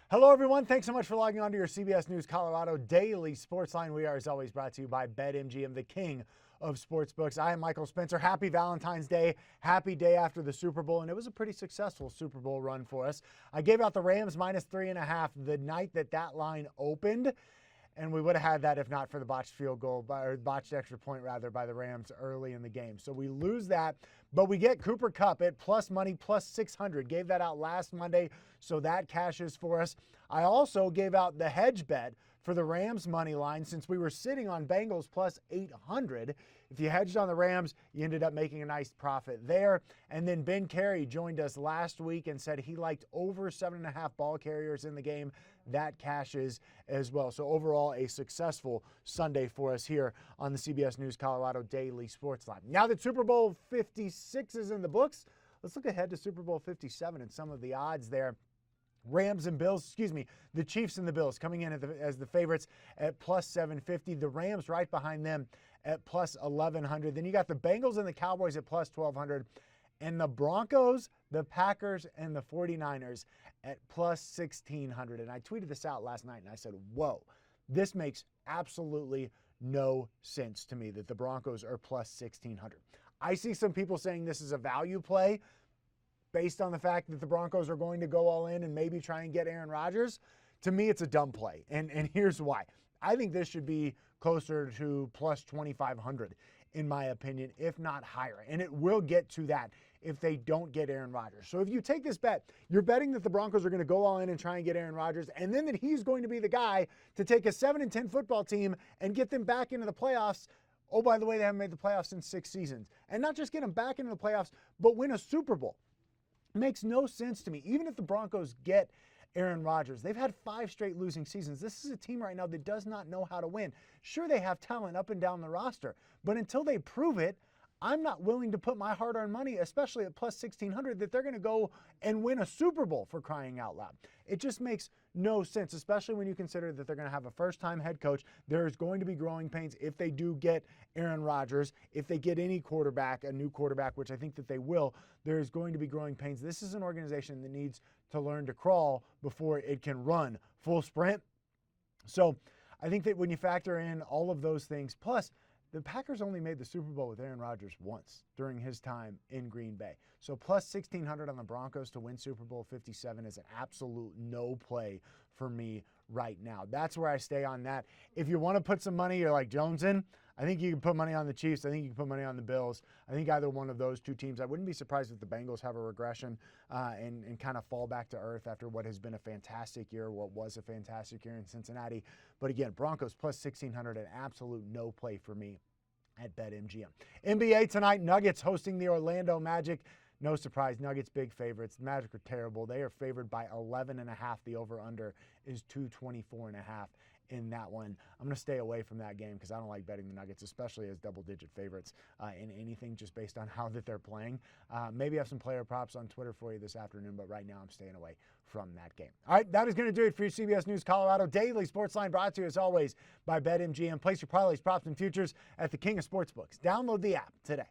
Hello, everyone. Thanks so much for logging on to your CBS News Colorado Daily Sportsline. We are, as always, brought to you by BetMGM, the king of sportsbooks. I am Michael Spencer. Happy Valentine's Day. Happy day after the Super Bowl, and it was a pretty successful Super Bowl run for us. I gave out the Rams -3.5 the night that line opened, and we would have had that if not for the botched field goal, or botched extra point, rather, by the Rams early in the game. So we lose that, but we get Cooper Kupp at plus money, plus 600. Gave that out last Monday, so that cashes for us. I also gave out the hedge bet for the Rams money line since we were sitting on Bengals plus 800. If you hedged on the Rams, you ended up making a nice profit there. And then Ben Carey joined us last week and said he liked over 7.5 ball carriers in the game. That cashes as well. So overall, a successful Sunday for us here on the CBS News Colorado Daily Sportsline. Now that Super Bowl 56 is in the books, let's look ahead to Super Bowl 57 and some of the odds there. The Chiefs and the Bills coming in as the favorites at plus 750. The Rams right behind them at plus 1,100. Then you got the Bengals and the Cowboys at plus 1,200. And the Broncos, the Packers, and the 49ers at plus 1,600. And I tweeted this out last night and I said, whoa, this makes absolutely no sense to me that the Broncos are plus 1,600. I see some people saying this is a value play based on the fact that the Broncos are going to go all in and maybe try and get Aaron Rodgers. To me, it's a dumb play, and here's why. I think this should be closer to plus 2,500, in my opinion, if not higher. And it will get to that if they don't get Aaron Rodgers. So if you take this bet, you're betting that the Broncos are going to go all in and try and get Aaron Rodgers, and then that he's going to be the guy to take a 7-10 football team and get them back into the playoffs. Oh, by the way, they haven't made the playoffs in 6 seasons. And not just get them back into the playoffs, but win a Super Bowl. Makes no sense to me. Even if the Broncos get Aaron Rodgers, they've had 5 straight losing seasons. This is a team right now that does not know how to win. Sure, they have talent up and down the roster, but until they prove it, I'm not willing to put my hard-earned money, especially at plus 1,600, that they're going to go and win a Super Bowl, for crying out loud. It just makes no sense, especially when you consider that they're going to have a first-time head coach. There's going to be growing pains if they do get Aaron Rodgers. If they get any quarterback, a new quarterback, which I think that they will, there's going to be growing pains. This is an organization that needs to learn to crawl before it can run full sprint. So I think that when you factor in all of those things, plus the Packers only made the Super Bowl with Aaron Rodgers once during his time in Green Bay. So plus 1,600 on the Broncos to win Super Bowl 57 is an absolute no play for me right now. That's where I stay on that. If you want to put some money, you're like Jones in, I think you can put money on the Chiefs. I think you can put money on the Bills. I think either one of those two teams. I wouldn't be surprised if the Bengals have a regression and kind of fall back to earth after what has been a fantastic year, what was a fantastic year in Cincinnati. But again, Broncos plus 1,600, an absolute no play for me at BetMGM. NBA tonight, Nuggets hosting the Orlando Magic. No surprise, Nuggets big favorites. The Magic are terrible. They are favored by 11.5. The over-under is 224.5 in that one. I'm going to stay away from that game because I don't like betting the Nuggets, especially as double-digit favorites in anything just based on how that they're playing. Maybe have some player props on Twitter for you this afternoon, but right now I'm staying away from that game. All right, that is going to do it for your CBS News Colorado Daily Sportsline, brought to you as always by BetMGM. Place your parlays, props, and futures at the king of sportsbooks. Download the app today.